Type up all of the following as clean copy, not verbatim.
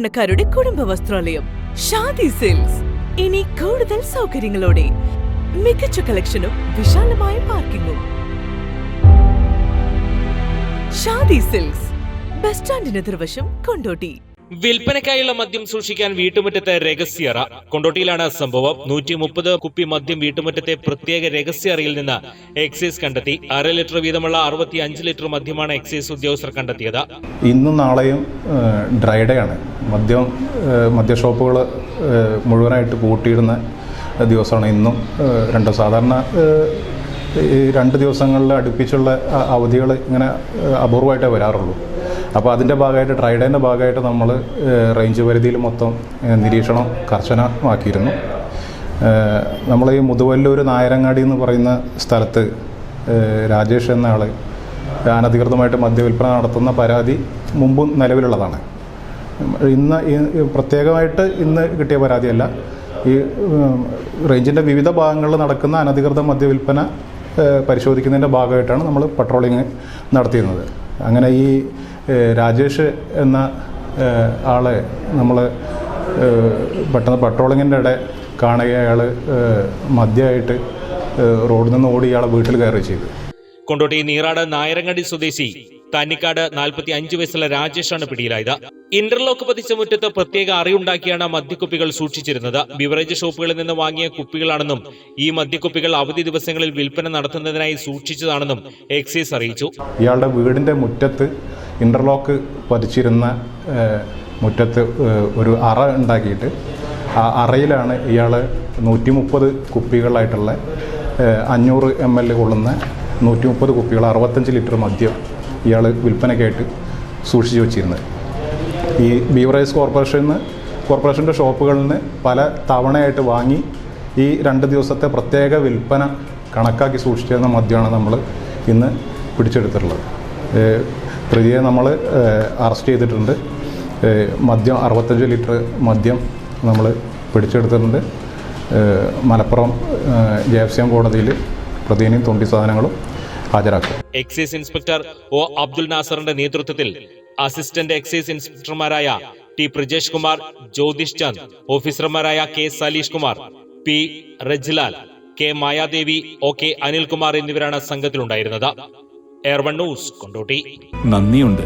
സാധാരണക്കാരുടെ കുടുംബ വസ്ത്രാലയം ഷാദി സിൽക്സ്. ഇനി കൂടുതൽ സൗകര്യങ്ങളോടെ മികച്ച കളക്ഷനും വിശാലമായ പാർക്കിങ്ങും. ഷാദി സിൽക്സ്, ബസ് സ്റ്റാൻഡിന് എതിർവശം, കൊണ്ടോട്ടി. വിൽപ്പനയ്ക്കായുള്ള മദ്യം സൂക്ഷിക്കാൻ വീട്ടുമുറ്റത്തെ രഹസ്യറ. കൊണ്ടോട്ടിയിലാണ് സംഭവം. 130 കുപ്പി മദ്യം വീട്ടുമുറ്റത്തെ പ്രത്യേക രഹസ്യറയിൽ നിന്ന് എക്സൈസ് കണ്ടെത്തി. 1/2 ലിറ്റർ വീതമുള്ള 65 ലിറ്റർ മദ്യമാണ് എക്സൈസ് ഉദ്യോഗസ്ഥർ കണ്ടെത്തിയത്. ഇന്നും നാളെയും ഡ്രൈ ഡേ ആണ്. മദ്യ ഷോപ്പുകൾ മുഴുവനായിട്ട് പൂട്ടിയിടുന്ന ദിവസമാണ് ഇന്നും. സാധാരണ 2 ദിവസങ്ങളിൽ അടുപ്പിച്ചുള്ള അവധികൾ ഇങ്ങനെ അപൂർവമായിട്ടേ വരാറുള്ളൂ. അപ്പോൾ അതിൻ്റെ ഭാഗമായിട്ട് ഡ്രൈ ഡേൻ്റെ ഭാഗമായിട്ട് നമ്മൾ റേഞ്ച് പരിധിയിൽ മൊത്തം നിരീക്ഷണം കർശനമാക്കിയിരുന്നു. നമ്മൾ ഈ മുതുവല്ലൂർ നായരങ്ങാടി എന്ന് പറയുന്ന സ്ഥലത്ത് രാജേഷ് എന്ന ആൾ അനധികൃതമായിട്ട് മദ്യവിൽപ്പന നടത്തുന്ന പരാതി മുമ്പും നിലവിലുള്ളതാണ്. പ്രത്യേകമായിട്ട് ഇന്ന് കിട്ടിയ പരാതിയല്ല. ഈ റേഞ്ചിൻ്റെ വിവിധ ഭാഗങ്ങളിൽ നടക്കുന്ന അനധികൃത മദ്യവിൽപ്പന പരിശോധിക്കുന്നതിൻ്റെ ഭാഗമായിട്ടാണ് നമ്മൾ പട്രോളിങ് നടത്തിയിരുന്നത്. അങ്ങനെ ഈ രാജേഷ് എന്ന ആളെ നമ്മൾ പെട്ടെന്ന് പട്രോളിങ്ങിൻ്റെ ഇടെ കാണുക. അയാൾ മദ്യമായിട്ട് റോഡിൽ നിന്ന് ഓടി ഇയാളെ വീട്ടിൽ കയറി ചെയ്തു. കൊണ്ടോട്ടി നീറാട് നായരങ്ങാടി സ്വദേശി താന്നിക്കാട് 45 വയസ്സുള്ള രാജേഷാണ് പിടിയിലായത്. ഇന്റർലോക്ക് പതിച്ച മുറ്റത്ത് പ്രത്യേക അറിയുണ്ടാക്കിയാണ് മദ്യക്കുപ്പികൾ സൂക്ഷിച്ചിരുന്നത്. ബിവറേജ് ഷോപ്പുകളിൽ നിന്ന് വാങ്ങിയ കുപ്പികളാണെന്നും ഈ മദ്യക്കുപ്പികൾ അവധി ദിവസങ്ങളിൽ വിൽപ്പന നടത്തുന്നതിനായി സൂക്ഷിച്ചതാണെന്നും എക്സൈസ് അറിയിച്ചു. ഇയാളുടെ വീടിന്റെ മുറ്റത്ത് ഇന്റർലോക്ക് പതിച്ചിരുന്ന മുറ്റത്ത് ഒരു അറ ഉണ്ടാക്കിയിട്ട് ആ അറയിലാണ് ഇയാൾ 130 കുപ്പികളായിട്ടുള്ള 500 ml കൊള്ളുന്ന 130 കുപ്പികൾ 65 ലിറ്റർ മദ്യം ഇയാൾ വിൽപ്പനയ്ക്കായിട്ട് സൂക്ഷിച്ചു വച്ചിരുന്നത്. ഈ ബീവറേജ് കോർപ്പറേഷൻ്റെ ഷോപ്പുകളിൽ നിന്ന് പല തവണയായിട്ട് വാങ്ങി ഈ 2 ദിവസത്തെ പ്രത്യേക വിൽപ്പന കണക്കാക്കി സൂക്ഷിച്ചിരുന്ന മദ്യമാണ് നമ്മൾ ഇന്ന് പിടിച്ചെടുത്തിട്ടുള്ളത്. പ്രതിയെ നമ്മൾ അറസ്റ്റ് ചെയ്തിട്ടുണ്ട്. മദ്യം 65 ലിറ്റർ മദ്യം നമ്മൾ പിടിച്ചെടുത്തിട്ടുണ്ട്. മലപ്പുറം JFCM കോടതിയിൽ പ്രതിയും തൊണ്ടി സാധനങ്ങളും ഹാജരാക്കും. എക്സൈസ് ഇൻസ്പെക്ടർ ഒ അബ്ദുൽ നാസറിന്റെ നേതൃത്വത്തിൽ അസിസ്റ്റന്റ് എക്സൈസ് ഇൻസ്പെക്ടർമാരായ ടി പ്രജേഷ് കുമാർ, ജ്യോതിഷ് ചന്ദ്, ഓഫീസർമാരായ K Saleesh Kumar, P Rajlal, K Mayadevi, OK Anilkumar എന്നിവരാണ് സംഘത്തിലുണ്ടായിരുന്നത്. എയർവൺ ന്യൂസ്, കൊണ്ടോട്ടി. നന്ദിയുണ്ട്.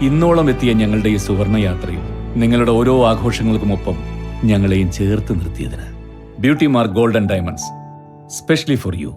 ഇന്നോളം എത്തിയ ഞങ്ങളുടെ ഈ സുവർണയാത്രയിൽ നിങ്ങളുടെ ഓരോ ആഘോഷങ്ങൾക്കുമൊപ്പം ഞങ്ങളെയും ചേർത്ത് നിർത്തിയതിന്. Beauty Mark Gold and Diamonds, specially for U.